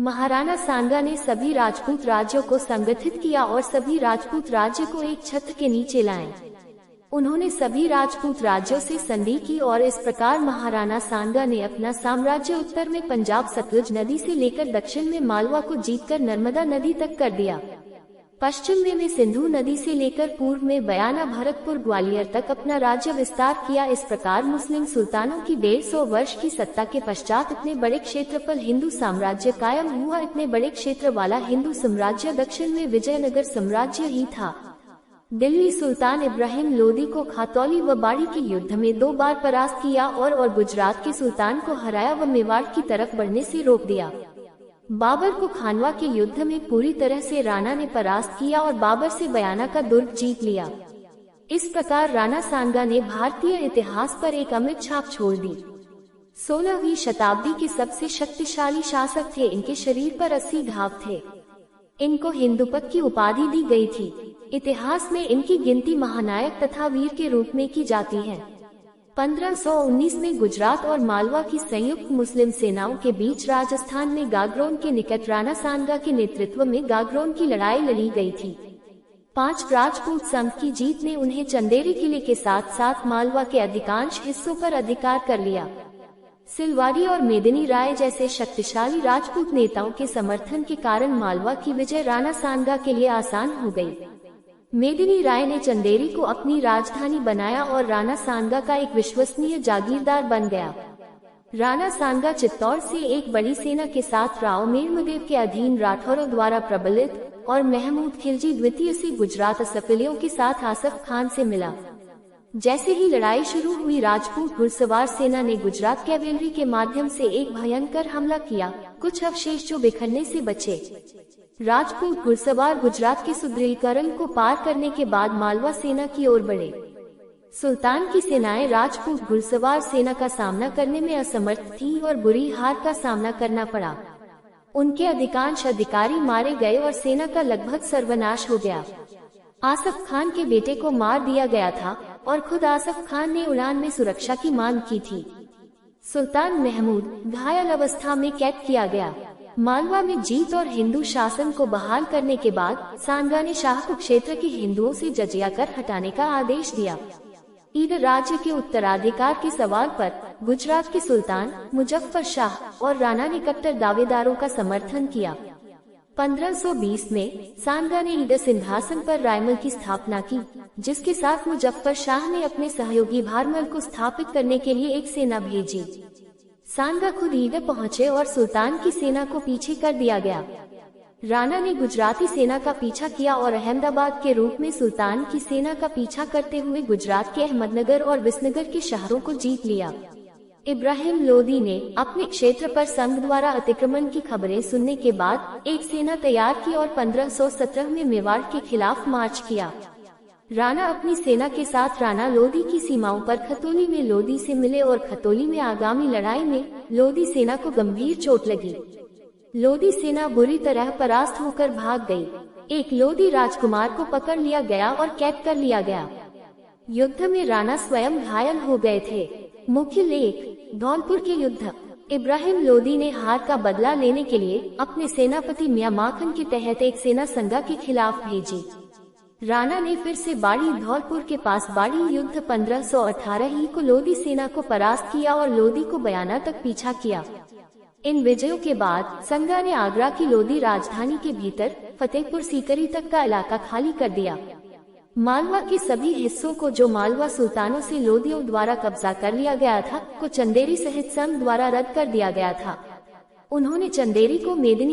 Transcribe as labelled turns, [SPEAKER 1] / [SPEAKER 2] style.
[SPEAKER 1] महाराणा सांगा ने सभी राजपूत राज्यों को संगठित किया और सभी राजपूत राज्य को एक छत्र के नीचे लाए। उन्होंने सभी राजपूत राज्यों से संधि की और इस प्रकार महाराणा सांगा ने अपना साम्राज्य उत्तर में पंजाब सतलुज नदी से लेकर दक्षिण में मालवा को जीतकर नर्मदा नदी तक कर दिया। पश्चिम में सिंधु नदी से लेकर पूर्व में बयाना भरतपुर ग्वालियर तक अपना राज्य विस्तार किया। इस प्रकार मुस्लिम सुल्तानों की 150 वर्ष की सत्ता के पश्चात इतने बड़े क्षेत्रफल हिंदू साम्राज्य कायम हुआ। इतने बड़े क्षेत्र वाला हिंदू साम्राज्य दक्षिण में विजयनगर साम्राज्य ही था। दिल्ली सुल्तान इब्राहिम लोदी को खातौली व बाड़ी के युद्ध में 2 बार परास्त किया और गुजरात के सुल्तान को हराया व मेवाड़ की तरफ बढ़ने से रोक दिया। बाबर को खानवा के युद्ध में पूरी तरह से राणा ने परास्त किया और बाबर से बयाना का दुर्ग जीत लिया। इस प्रकार राणा सांगा ने भारतीय इतिहास पर एक अमिट छाप छोड़ दी। 16वीं शताब्दी के सबसे शक्तिशाली शासक थे। इनके शरीर पर 80 घाव थे। इनको हिंदुपत की उपाधि दी गई थी। इतिहास में इनकी गिनती महानायक तथा वीर के रूप में की जाती है। 1519 में गुजरात और मालवा की संयुक्त मुस्लिम सेनाओं के बीच राजस्थान में गागरोन के निकट राणा सांगा के नेतृत्व में गागरोन की लड़ाई लड़ी गई थी। 5 राजपूत संघ की जीत ने उन्हें चंदेरी किले के साथ साथ मालवा के अधिकांश हिस्सों पर अधिकार कर लिया। सिलवाड़ी और मेदिनी राय जैसे शक्तिशाली राजपूत नेताओं के समर्थन के कारण मालवा की विजय राणा सांगा के लिए आसान हो गई। मेदिनी राय ने चंदेरी को अपनी राजधानी बनाया और राणा सांगा का एक विश्वसनीय जागीरदार बन गया। राणा सांगा चित्तौड़ से एक बड़ी सेना के साथ राव मेरमदेव के अधीन राठौरों द्वारा प्रबलित और महमूद खिलजी द्वितीय से गुजरात असफलियों के साथ आसफ खान से मिला। जैसे ही लड़ाई शुरू हुई, राजपूत घुड़सवार सेना ने गुजरात कैवेलरी के माध्यम से एक भयंकर हमला किया। कुछ अवशेष जो बिखरने से बचे। राजपूत घुड़सवार गुजरात के सुदृढ़ीकरण को पार करने के बाद मालवा सेना की ओर बढ़े। सुल्तान की सेनाएं राजपूत घुड़सवार सेना का सामना करने में असमर्थ थीं और बुरी हार का सामना करना पड़ा। उनके अधिकांश अधिकारी मारे गए और सेना का लगभग सर्वनाश हो गया। आसफ खान के बेटे को मार दिया गया था और खुद आसफ खान ने उड़ान में सुरक्षा की मांग की थी। सुल्तान महमूद घायल अवस्था में कैद किया गया। मालवा में जीत और हिंदू शासन को बहाल करने के बाद सांगा ने शाहपुर क्षेत्र के हिंदुओं से जजिया कर हटाने का आदेश दिया। ईडर राज्य के उत्तराधिकार के सवाल पर गुजरात के सुल्तान मुजफ्फर शाह और राणा ने कट्टर दावेदारों का समर्थन किया। 1520 में सांगा ने ईडर सिंहासन पर रायमल की स्थापना की, जिसके साथ मुजफ्फर शाह ने अपने सहयोगी भारमल को स्थापित करने के लिए एक सेना भेजी। सांगा खुद ईडर पहुंचे और सुल्तान की सेना को पीछे कर दिया गया। राणा ने गुजराती सेना का पीछा किया और अहमदाबाद के रूप में सुल्तान की सेना का पीछा करते हुए गुजरात के अहमदनगर और विसनगर के शहरों को जीत लिया। इब्राहिम लोदी ने अपने क्षेत्र पर संघ द्वारा अतिक्रमण की खबरें सुनने के बाद एक सेना तैयार की और 1517 में मेवाड़ के खिलाफ मार्च किया। राणा अपनी सेना के साथ राणा लोदी की सीमाओं पर खतौली में लोदी से मिले और खतौली में आगामी लड़ाई में लोदी सेना को गंभीर चोट लगी। लोदी सेना बुरी तरह परास्त होकर भाग गई। एक लोदी राजकुमार को पकड़ लिया गया और कैद कर लिया गया। युद्ध में राणा स्वयं घायल हो गए थे। मुख्य लेख: धौलपुर के युद्ध। इब्राहिम लोदी ने हार का बदला लेने के लिए अपने सेनापति मियां माखन के तहत एक सेना संगा के खिलाफ भेजी। राणा ने फिर से बाड़ी धौलपुर के पास बाड़ी युद्ध 1518 को लोदी सेना को परास्त किया और लोदी को बयाना तक पीछा किया। इन विजयों के बाद संगा ने आगरा की लोदी राजधानी के भीतर फतेहपुर सीकरी तक का इलाका खाली कर दिया। मालवा के सभी हिस्सों को जो मालवा सुल्तानों से लोदियों द्वारा कब्जा कर लिया गया था, को चंदेरी सहित संघ द्वारा रद्द कर दिया गया था। उन्होंने चंदेरी को मेदिनी